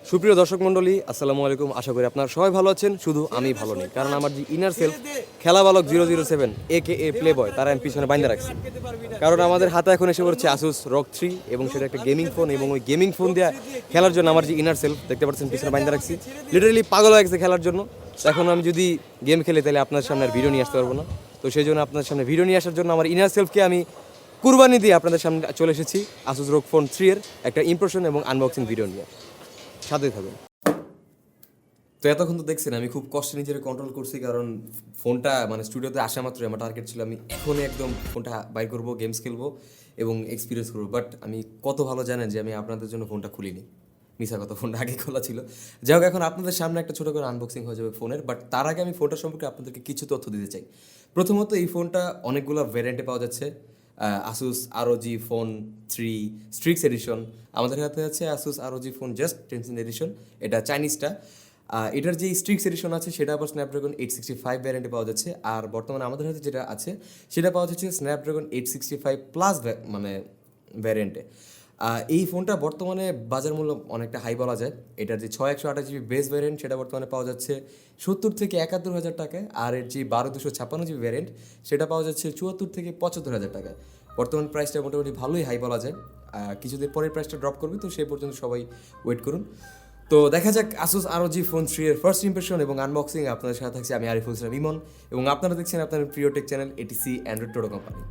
সুপ্রিয় দর্শক মণ্ডলী, আসসালামু আলাইকুম। আশা করি আপনারা সবাই ভালো আছেন, শুধু আমি ভালো নেই। কারণ আমার যে ইনার সেলফ খেলা বালক 007 AKA প্লে বয়, তারা আমি পিছনে বাইন্দা রাখছি। কারণ আমাদের হাতে এখন এসে পড়ছে Asus Rog 3 এবং সেটা একটা গেমিং ফোন, এবং ওই গেমিং ফোন দিয়ে খেলার জন্য আমার যে ইনার সেলফ দেখতে পাচ্ছেন পিছনে বাইন্দা রাখছি, লিটারালি পাগল হয়ে গেছে খেলার জন্য। এখন আমি যদি গেম খেলি তাহলে আপনার সামনে আর ভিডিও নিয়ে আসতে পারবো না। তো সেই জন্য আপনার সামনে ভিডিও নিয়ে আসার জন্য আমার ইনার সেলফকে আমি কুরবানি দিয়ে আপনাদের সামনে চলে এসেছি Asus Rog Phone 3 এর একটা ইমপ্রেশন এবং আনবক্সিং ভিডিও নিয়ে। সাথে থাকুন। তো এতক্ষণ তো দেখছেন আমি খুব কষ্টে নিজের কন্ট্রোল করছি, কারণ ফোনটা মানে স্টুডিওতে আসা মাত্রই আমার টার্গেট ছিল আমি এখনই একদম ফোনটা বাইর করবো, গেমস খেলবো এবং এক্সপিরিয়েন্স করবো। বাট আমি কত ভালো জানেন যে আমি আপনাদের জন্য ফোনটা খুলিনি, মিশা কথা, ফোনটা আগে খোলা ছিল। যাই হোক, এখন আপনাদের সামনে একটা ছোটো করে আনবক্সিং হয়ে যাবে ফোনের। বাট তার আগে আমি ফোনটা সম্পর্কে আপনাদেরকে কিছু তথ্য দিতে চাই। প্রথমত, এই ফোনটা অনেকগুলো ভ্যারিয়েন্টে পাওয়া যাচ্ছে। Asus ROG Phone 3 Strix edition, আমাদের হাতে আছে Asus ROG Phone just tension edition, এটা চাইনিজটা। এটার যে স্ট্রিক্স এডিশন আছে সেটা আবার স্ন্যাপড্রাগন 865 ভ্যারিয়েন্টে পাওয়া যাচ্ছে। আর বর্তমানে আমাদের হাতে যেটা আছে সেটা পাওয়া যাচ্ছে স্ন্যাপড্রাগন 865 প্লাস মানে ভ্যারিয়েন্টে। এই ফোনটা বর্তমানে বাজার মূল্য অনেকটা হাই বলা যায়। এটার যে 6128GB বেস ভ্যারিয়েন্ট সেটা বর্তমানে পাওয়া যাচ্ছে 70 থেকে 71,000 টাকায়। আর এর যে 12256GB ভ্যারিয়েন্ট সেটা পাওয়া যাচ্ছে 74 থেকে 75,000 টাকায়। বর্তমান প্রাইসটা মোটামুটি ভালোই হাই বলা যায়। কিছুদিন পরে প্রাইসটা ড্রপ করবে, তো সেই পর্যন্ত সবাই ওয়েট করুন। তো দেখা যাক Asus ROG Phone 3 এর ফার্স্ট ইমপ্রেশন এবং আনবক্সিং। আপনাদের সাথে থাকছি আমি আরিফুল ইসলাম ইমন, এবং আপনারা দেখছেন আপনার প্রিয় টেক চ্যানেল ATC অ্যান্ড্রয়েড টোটো কোম্পানি।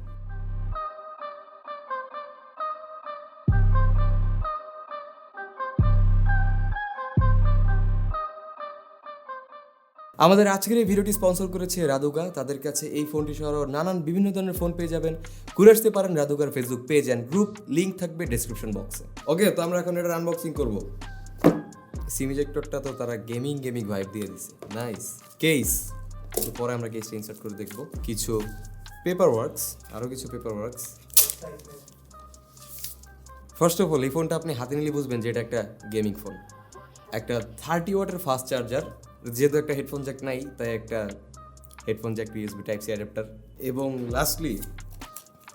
আমাদের আজকের এই ভিডিওটি স্পন্সর করেছে রাদুগা। তাদের কাছে এই ফোনটি সহ নানান বিভিন্ন ধরনের ফোন পেয়ে যাবেন। ঘুরে আসতে পারেন রাদুগার Facebook page and group, link থাকবে ডেসক্রিপশন বক্সে। ওকে, তো আমরা এখন এটার আনবক্সিং করবো। সিম ইজেক্টরটা তো তারা গেমিং ভাইব দিয়ে দিছে, নাইস। কেস, তো পরে আমরা কেসটা ইনসার্ট করে দেখবো। কিছু পেপার ওয়ার্কস, আরও কিছু paper works. First of all, এই ফোনটা আপনি হাতে নিলে বুঝবেন যে এটা একটা গেমিং ফোন। একটা 30 ওয়াটের ফাস্ট চার্জার, যেহেতু একটা হেডফোন জ্যাক নাই তাই একটা headphone Jack USB Type-C adapter, এবং লাস্টলি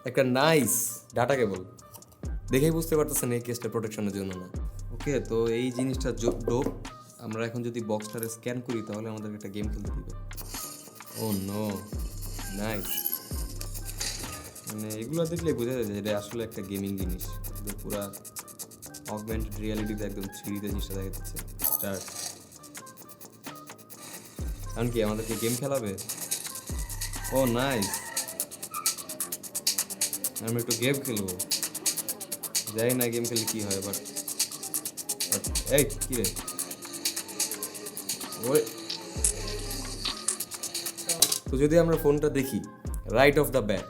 একটা নাইস ডাটা কেবল। দেখেই বুঝতে পারতেছেন এই কেসটা প্রোটেকশনের জন্য না। ওকে, তো এই জিনিসটা ডোপ। আমরা এখন যদি বক্সটারে স্ক্যান করি তাহলে আমাদেরকে একটা গেম খেলতে দিবে। ও নো, নাইস। মানে এগুলো দেখলে বোঝা যায় যে এটা আসলে একটা গেমিং জিনিস। পুরা অগমেন্টেড রিয়ালিটিতে একদম 3D জিনিসটা দেখা যাচ্ছে। স্টার্ট। কারণ কি আমাদেরকে গেম খেলাবে? ও নাইস, আমি একটু গেম খেলবো। যাই না গেম খেলে কি হয়, বাট এই কি রে ওই। তো যদি আমরা ফোনটা দেখি রাইট অফ দ্য ব্যাট,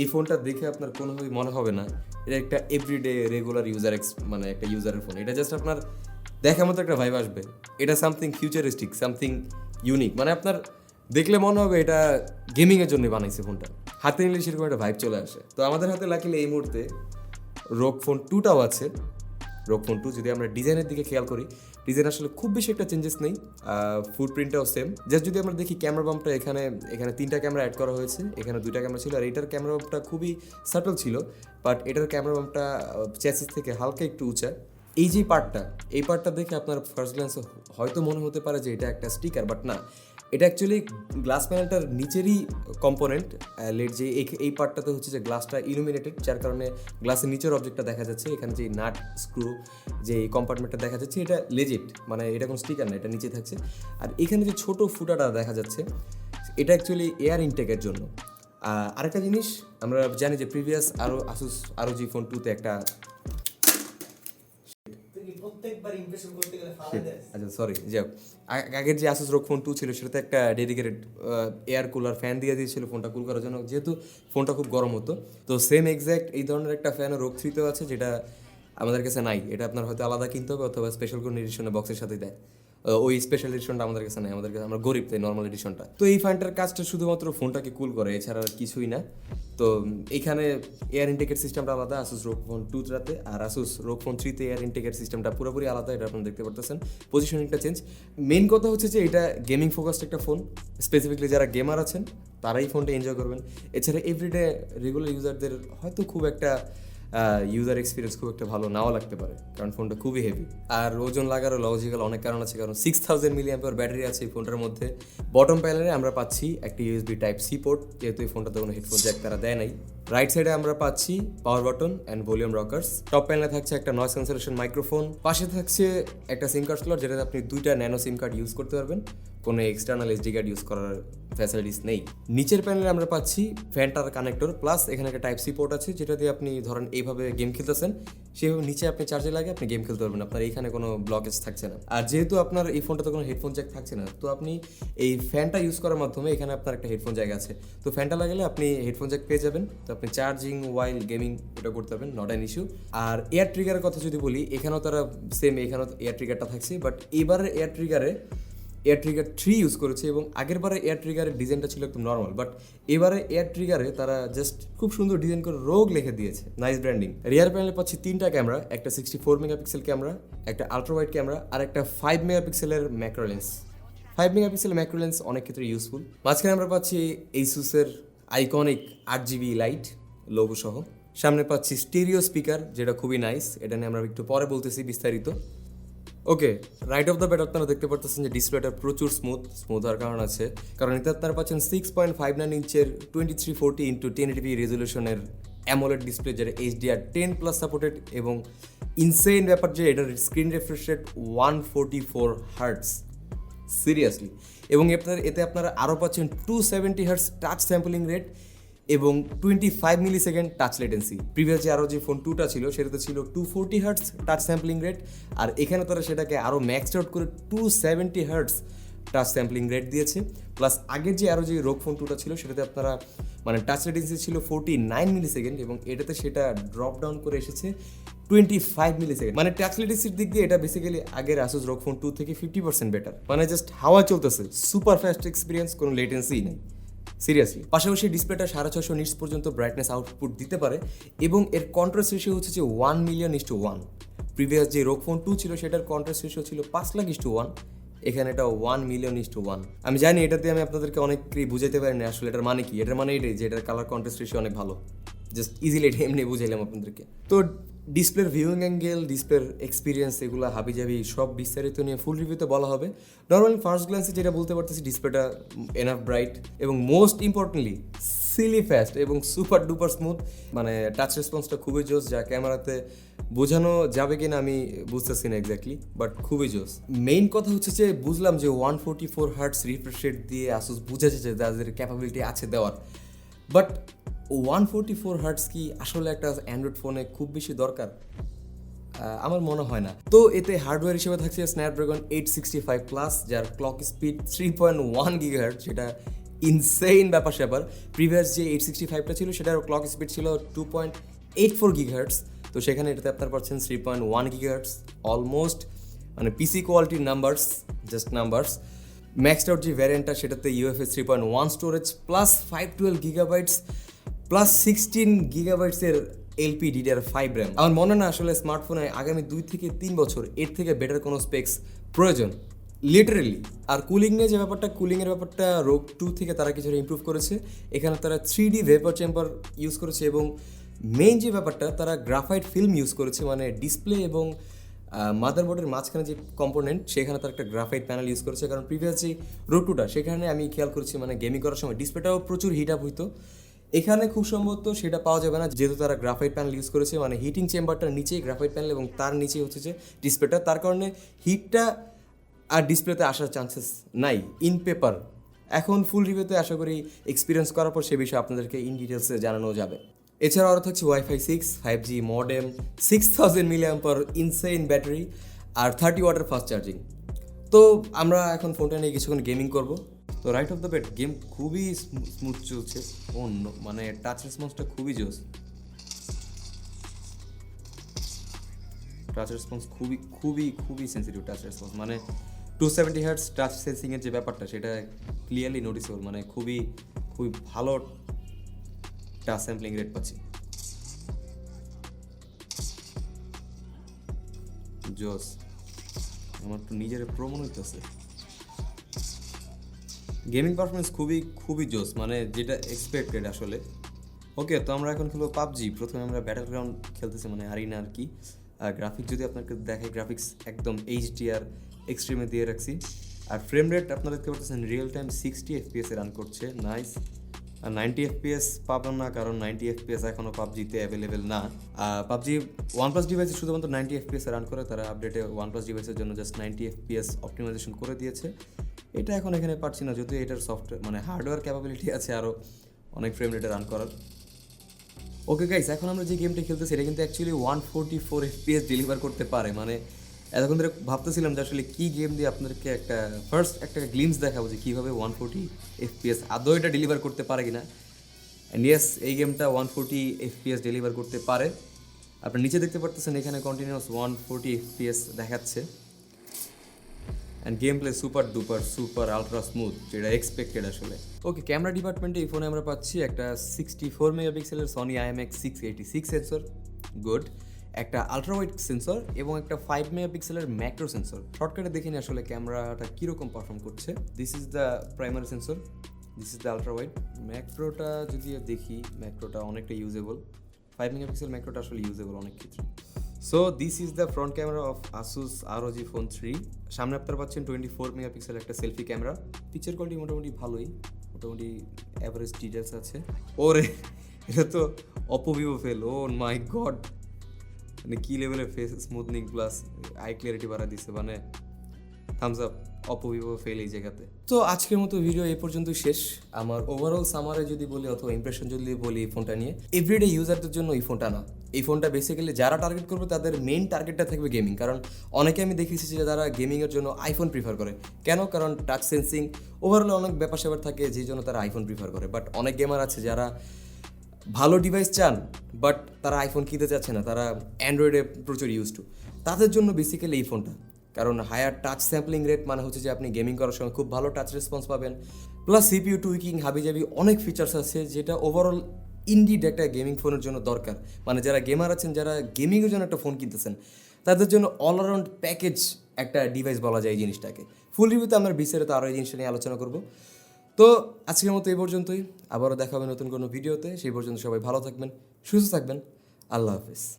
এই ফোনটা দেখে আপনার কোনোভাবেই মনে হবে না এটা একটা এভরিডে রেগুলার ইউজার মানে একটা ইউজারের ফোন। এটা জাস্ট আপনার দেখার মতো একটা ভাইব আসবে। এটা সামথিং ফিউচারিস্টিক, সামথিং ইউনিক। মানে আপনার দেখলে মনে হবে এটা গেমিংয়ের জন্য বানাইছে ফোনটা। হাতে নিলে সেরকম একটা ভাইব চলে আসে। তো আমাদের হাতে লাকিলে এই মুহূর্তে রোগ ফোন 2টাও আছে। রোগ ফোন 2 যদি আমরা ডিজাইনের দিকে খেয়াল করি, ডিজাইন আসলে খুব বেশি একটা চেঞ্জেস নেই, ফুটপ্রিন্টটাও সেম। জাস্ট যদি আমরা দেখি ক্যামেরা বাম্পটা, এখানে 3টা ক্যামেরা অ্যাড করা হয়েছে, এখানে 2টা ক্যামেরা ছিল। আর এটার ক্যামেরা বাম্পটা খুবই সাটল ছিল, বাট এটার ক্যামেরা বাম্পটা চ্যাসিস থেকে হালকা একটু উঁচা। এই যে এই পার্টটা দেখে আপনার ফার্স্ট গ্ল্যান্সে হয়তো মনে হতে পারে যে এটা একটা স্টিকার, বাট না, এটা অ্যাকচুয়ালি গ্লাস প্যানেলটার নিচেরই কম্পোনেন্ট। লেট যে এই পার্টটাতে হচ্ছে যে গ্লাসটা ইলুমিনেটেড, যার কারণে গ্লাসের নিচের অবজেক্টটা দেখা যাচ্ছে। এখানে যে নাট স্ক্রু, যে কম্পার্টমেন্টটা দেখা যাচ্ছে, এটা লেজিট, মানে এটা কোনো স্টিকার না, এটা নিচে থাকছে। আর এখানে যে ছোটো ফুটাটা দেখা যাচ্ছে, এটা অ্যাকচুয়ালি এয়ার ইনটেকের জন্য। আরেকটা জিনিস আমরা জানি যে প্রিভিয়াস Asus ROG Phone 2-তে একটা আচ্ছা সরি, যাও, আগের যে Asus Rog Phone 2 ছিল সেটাতে একটা ডেডিকেটেড এয়ার কুলার ফ্যান দিয়ে দিয়েছিল ফোনটা কুল করার জন্য, যেহেতু ফোনটা খুব গরম হতো। তো সেম এক্স্যাক্ট এই ধরনের একটা ফ্যান Rog 3-তেও আছে, যেটা আমাদের কাছে নাই। এটা আপনার হয়তো আলাদা কিনতে হবে, অথবা স্পেশাল কোনো এডিশনে বক্সের সাথে দেয়। ওই স্পেশাল এডিশনটা আমাদের কাছে নেই, আমরা গরিব, তাই নর্মাল এডিশনটা। তো এই ফ্যানটার কাজটা শুধুমাত্র ফোনটাকে কুল করে, এছাড়া আর কিছুই না। তো এখানে এয়ার ইনটেকের সিস্টেমটা আলাদা Asus Rog Phone 2-তে, আর Asus Rog Phone 3-তে এয়ার ইনটেকের সিস্টেমটা পুরোপুরি আলাদা। এটা আপনারা দেখতে পারতেছেন, পজিশনিংটা চেঞ্জ। মেইন কথা হচ্ছে যে এটা গেমিং ফোকাসড একটা ফোন। স্পেসিফিকলি যারা গেমার আছেন তারাই ফোনটা এনজয় করবেন। এছাড়া এভরিডে রেগুলার ইউজারদের হয়তো খুব একটা ইউজার এক্সপিরিয়েন্স খুব একটা ভালো নাও লাগতে পারে, কারণ ফোনটা খুবই হেভি। আর ওজন লাগারও লজিক্যাল অনেক কারণ আছে, কারণ 6000 mAh ব্যাটারি আছে এই ফোনটার মধ্যে। বটম প্যানেলে আমরা পাচ্ছি একটা ইউএসবি টাইপ সি পোর্ট, যেহেতু এই ফোনটাতে কোনো হেডফোন জ্যাক তারা দেয় নাই। রাইট সাইডে আমরা পাচ্ছি power button and volume Rockerz. Top প্যানেলে থাকছে একটা নয়েজ ক্যান্সেলেশন মাইক্রোফোন, পাশে থাকছে একটা সিম কার্ড স্লট, যেটাতে আপনি 2টা ন্যানো সিম কার্ড ইউজ করতে পারবেন, কোনো এক্সটার্নাল এসডি কার্ড ইউজ করার ফ্যাসিলিটিস নেই। নিচের প্যানেলে আমরা পাচ্ছি ফ্যানটার কানেক্টর, প্লাস এখানে একটা টাইপ সি পোর্ট আছে, যেটা দিয়ে আপনি ধরেন এইভাবে গেম খেলতেছেন, সেভাবে নিচে আপনি চার্জে লাগে আপনি গেম খেলতে পারবেন, আপনার এইখানে কোনো ব্লকেজ থাকছে না। আর যেহেতু আপনার এই ফোনটাতে কোনো হেডফোন জ্যাক থাকছে না, তো আপনি এই ফ্যানটা ইউজ করার মাধ্যমে এখানে আপনার একটা হেডফোন জ্যাক আছে, তো ফ্যানটা লাগালে আপনি হেডফোন জ্যাক পেয়ে যাবেন, তো আপনি চার্জিং ওয়াইল গেমিং এটা করতে পারবেন, নট অ্যান ইস্যু। আর এয়ার ট্রিগারের কথা যদি বলি, এখানেও তারা সেম, এখানেও এয়ার ট্রিগারটা থাকছে, বাট এবারে এয়ার ট্রিগার 3 ইউজ করেছে, এবং আগের বারে এয়ার ট্রিগারের ডিজাইনটা ছিল একদম নর্মাল, বাট এবারে এয়ার ট্রিগারে তারা জাস্ট খুব সুন্দর ডিজাইন করে রোগ লিখে দিয়েছে, নাইস ব্র্যান্ডিং। রিয়ার প্যানেলে পাচ্ছি 3টা ক্যামেরা, একটা 64 মেগাপিক্সেল ক্যামেরা, একটা আলট্রা ওয়াইড ক্যামেরা, আর একটা 5 মেগাপিক্সেলের macro lens. 5 megapixel macro lens অনেক ক্ষেত্রে ইউজফুল। মাঝখানে আমরা পাচ্ছি Asusের আইকনিক 8GB লাইট লোগো সহ। সামনে পাচ্ছি স্টেরিও স্পিকার, যেটা খুবই নাইস, এটা নিয়ে আমরা একটু পরে বলতেছি বিস্তারিত। ওকে, রাইট অফ দ্য ব্যাট আপনারা দেখতে পারতেছেন যে ডিসপ্লেটা প্রচুর স্মুথ হওয়ার কারণ আছে, কারণ এতে আপনারা পাচ্ছেন 6.59 ইঞ্চের 2340x1080p রেজলিউশনের অ্যামোলেড ডিসপ্লে, যেটা HDR10+ সাপোর্টেড, এবং ইনসেইন ব্যাপার যে এটার screen refresh rate 144 hertz, seriously. এবং এতে আপনারা আরও পাচ্ছেন 270 হার্টস টাচ স্যাম্পলিং রেট এবং 25 মিলিসেকেন্ড টাচ লেটেন্সি। প্রিভিয়াস যে আরও যে ফোন 2টা ছিল সেটাতে ছিল 240 হার্টস টাচ স্যাম্পলিং রেট, আর এখানে তারা সেটাকে আরও ম্যাক্সড আউট করে 270 হার্টস টাচ স্যাম্পলিং রেট দিয়েছে। প্লাস আগের যে আরও যে রোগ ফোন 2টা ছিল সেটাতে আপনারা মানে টাচ লেটেন্সি ছিল 49 মিলিসেকেন্ড, এবং এটাতে সেটা ড্রপ ডাউন করে এসেছে 25 মিলিসেকেন্ড। মানে টাচ লেটেন্সির দিক দিয়ে এটা বেসিক্যালি আগের Asus ROG Phone 2 থেকে 50% বেটার, মানে জাস্ট হাওয়া চলতেছে, সুপার ফাস্ট এক্সপিরিয়েন্স, কোনো লেটেন্সিই নেই, সিরিয়াসলি। পাশাপাশি ডিসপ্লেটা 650 নিটস পর্যন্ত ব্রাইটনেস আউটপুট দিতে পারে, এবং এর কন্ট্রাস্ট রেশিও হচ্ছে যে 1,000,000:1। প্রিভিয়াস যে ROG Phone 2 ছিল সেটার কন্ট্রাস্ট রেশিও ছিল 5,00,000:1, এখানে এটা 1,000,000:1। আমি জানি এটাতে আমি আপনাদেরকে অনেককেই বুঝাইতে পারি না আসলে এটার মানে কি। এটার মানে এটাই যে এটার কালার কন্ট্রাস্ট রেশিও অনেক ভালো, জাস্ট ইজিলি এটা এমনি বুঝাইলাম আপনাদেরকে। তো ডিসপ্লের ভিউইং অ্যাঙ্গেল, ডিসপ্লের এক্সপিরিয়েন্স, এগুলো হাবিজাবি সব বিস্তারিত নিয়ে ফুল রিভিউতে বলা হবে। নর্মালি ফার্স্ট গ্ল্যান্সে যেটা বলতে পারতেছি, ডিসপ্লেটা এনাফ ব্রাইট এবং মোস্ট ইম্পর্টেন্টলি সিলি ফাস্ট এবং সুপার ডুপার স্মুথ। মানে টাচ রেসপন্সটা খুবই জোস, যা ক্যামেরাতে বোঝানো যাবে কিনা আমি বুঝতেছি না এক্স্যাক্টলি, বাট খুবই জোস। মেইন কথা হচ্ছে যে বুঝলাম যে 144 হার্টস রিফ্রেশ রেট দিয়ে আসুস বুঝেছে যে তাদের ক্যাপাবিলিটি আছে দেওয়ার, বাট 144 হার্টস কি আসলে একটা অ্যান্ড্রয়েড ফোনে খুব বেশি দরকার? আমার মনে হয় না। তো এতে হার্ডওয়্যার হিসেবে থাকছে স্ন্যাপড্রাগন 865+, যার ক্লক স্পিড 3.1 GHz, যেটা ইনসেইন ব্যাপার স্যাপার। প্রিভিয়াস যে 865টা ছিল সেটার ক্লক স্পিড ছিল 2.84 GHz, তো সেখানে এটাতে আপনার পাচ্ছেন 3.1 GHz, অলমোস্ট মানে পিসি কোয়ালিটির numbers, just numbers. Maxed out যে ভ্যারিয়েন্টটা সেটাতে UFS 3.1 storage plus 512 GB plus 16 GB LPDDR5 RAM। আমার মনে না আসলে স্মার্টফোনে আগামী 2 থেকে 3 বছর এর থেকে বেটার কোনো স্পেক্স প্রয়োজন, লিটারেলি। আর কুলিং নিয়ে যে ব্যাপারটা, কুলিংয়ের ব্যাপারটা ROG 2 থেকে তারা কিছুটা ইমপ্রুভ করেছে। এখানে তারা 3D ভেপার চেম্বার ইউজ করেছে, এবং মেইন যে ব্যাপারটা তারা গ্রাফাইট ফিল্ম ইউজ করেছে, মানে ডিসপ্লে এবং মাদারবোর্ডের মাঝখানে যে কম্পোনেন্ট সেখানে তার একটা গ্রাফাইট প্যানেল ইউজ করেছে। কারণ প্রিভিয়াস যে ROG 2টা সেখানে আমি খেয়াল করেছি মানে গেমিং করার সময় ডিসপ্লেটাও প্রচুর হিট আপ হইতো, এখানে খুব সম্ভবত সেটা পাওয়া যাবে না, যেহেতু তারা গ্রাফাইট প্যানেল ইউজ করেছে। মানে হিটিং চেম্বারটার নিচেই গ্রাফাইট প্যানেল এবং তার নিচেই হচ্ছে যে ডিসপ্লেটা, তার কারণে হিটটা আর ডিসপ্লেতে আসার চান্সেস নাই ইন পেপার। এখন ফুল রিভিউতে আশা করি এক্সপিরিয়েন্স করার পর সে বিষয়ে আপনাদেরকে ইন ডিটেলসে জানানো যাবে। এছাড়াও আরও থাকছে Wi-Fi 6, 5G মডেম, 6000 mAh ইনসেইন ব্যাটারি, আর 30 ওয়াটের ফাস্ট চার্জিং। তো আমরা এখন ফোনটা নিয়ে কিছুক্ষণ গেমিং করবো। তো right of the bed game খুবই স্মুথ চলছে, মানে টাচ রেসপন্সটা খুবই জোস, টাচ রেসপন্স খুবই খুবই খুবই সেন্সিটিভ টাচ রেসপন্স। মানে 270 হার্টস টাচ সেন্সিংয়ের যে ব্যাপারটা সেটা ক্লিয়ারলি নোটিসেবল, মানে খুবই খুবই ভালো টাচ স্যাম্পলিং রেট পাচ্ছি, জোস। আমার তো নিজের প্রো মনে হইতেছে। গেমিং পারফরমেন্স খুবই খুবই জোস, মানে যেটা এক্সপেক্টেড আসলে। ওকে, তো আমরা এখন খেলবো পাবজি। প্রথমে আমরা ব্যাটল গ্রাউন্ড খেলতেছি, মানে আরিনা আর কি। গ্রাফিক্স যদি আপনাকে দেখে, গ্রাফিক্স একদম এইচডিআর এক্সট্রিমে দিয়ে রাখছি। আর ফ্রেম রেট আপনারা দেখতে পাচ্ছেন রিয়েল টাইম 60 এফপিএসে রান করছে, নাইস। আর 90 এফপিএস পাবেন না, কারণ 90 এফপিএস এখনও পাবজিতে অ্যাভেলেবেল না। পাবজি ওয়ানপ্লাস ডিভাইসে শুধুমাত্র 90 এফপিএসে রান করে, তারা আপডেটে ওয়ানপ্লাস ডিভাইসের জন্য জাস্ট 90 এফপিএস অপটিমাইজেশন করে দিয়েছে। এটা এখন এখানে পাচ্ছি না, যদিও এটার সফটওয়্যার মানে হার্ডওয়্যার ক্যাপাবিলিটি আছে আরও অনেক ফ্রেম রেটে রান করার। ওকে গাইস, এখন আমরা যে গেমটা খেলতেছি এটা কিন্তু অ্যাকচুয়ালি 144 এফপিএস ডেলিভার করতে পারে। মানে এতক্ষণ ধরে ভাবতেছিলাম যে আসলে কী গেম দিয়ে আপনাদেরকে একটা গ্লিমস দেখাবো যে কীভাবে 140 এফপিএস আদৌ এটা ডেলিভার করতে পারে কিনা। অ্যান্ড ইয়েস, এই গেমটা 140 এফপিএস ডেলিভার করতে পারে। আপনি নিচে দেখতে পারতেছেন এখানে কন্টিনিউয়াস 140 এফপিএস দেখাচ্ছে। And game play super duper super ultra smooth, যেটা এক্সপেক্টেড আসলে। ওকে, ক্যামেরা ডিপার্টমেন্টে এই ফোনে আমরা পাচ্ছি একটা 64 মেগাপিক্সেলের সনি IMX686 সেন্সর, গুড। একটা আলট্রা ওয়াইড সেন্সর এবং একটা 5 মেগাপিক্সেলের ম্যাক্রো সেন্সর। শর্টকাটে দেখিনি আসলে ক্যামেরাটা কীরকম পারফর্ম করছে। This is the primary sensor, this is the ultra wide. ম্যাক্রোটা যদি দেখি, ম্যাক্রোটা অনেকটা ইউজেবল। 5 মেগাপিক্সেল ম্যাক্রোটা আসলে ইউজেবল অনেক ক্ষেত্রে। So this is the front camera off Asus ROG Phone 3। সামনে আপনারা পাচ্ছেন 24 মেগাপিক্সেল একটা সেলফি ক্যামেরা। পিকচার কোয়ালিটি মোটামুটি ভালোই, মোটামুটি অ্যাভারেজ ডিটেলস আছে। ওরে, এটা তো Oppo Vivo fail, oh my God. মানে কী লেভেলের face smoothing plus eye clarity বাড়া দিচ্ছে, মানে thumbs up, Oppo Vivo fail এই জায়গাতে। তো আজকের মতো ভিডিও এই পর্যন্তই শেষ। আমার ওভারঅল সামারে যদি বলি অথবা ইমপ্রেশন যদি বলি এই ফোনটা নিয়ে, এভরিডে ইউজারদের জন্য এই ফোনটা না। এই ফোনটা বেসিক্যালি যারা টার্গেট করবে তাদের মেইন টার্গেটটা থাকবে গেমিং। কারণ অনেকে আমি দেখেছি যে তারা গেমিংয়ের জন্য আইফোন প্রিফার করে। কেন? কারণ টাচ সেন্সিং ওভারঅল অনেক ব্যাপার স্যাপার থাকে, যেই জন্য তারা আইফোন প্রিফার করে। বাট অনেক গেমার আছে যারা ভালো ডিভাইস চান, বাট তারা আইফোন কিনতে চাচ্ছে না, তারা অ্যান্ড্রয়েডে প্রচুর ইউজ টু। তাদের জন্য বেসিক্যালি এই ফোনটা। কারণ হায়ার টাচ স্যাম্পলিং রেট মানে হচ্ছে যে আপনি গেমিং করার সময় খুব ভালো টাচ রেসপন্স পাবেন, প্লাস সিপিইউ টুইকিং হাবিজাবি অনেক ফিচার্স আছে, যেটা ওভারঅল ইনডিড একটা গেমিং ফোনের জন্য দরকার। মানে যারা গেমার আছেন, যারা গেমিংয়ের জন্য একটা ফোন কিনতেছেন, তাদের জন্য অলরাউন্ড প্যাকেজ একটা ডিভাইস বলা যায় এই জিনিসটাকে। ফুল রিভিউতে আমরা বিস্তারিত আরও এই জিনিসটা নিয়ে আলোচনা করব। তো আজকের মতো এই পর্যন্তই, আবারও দেখা হবে নতুন কোনো ভিডিওতে। সেই পর্যন্ত সবাই ভালো থাকবেন, সুস্থ থাকবেন, আল্লাহ হাফিজ।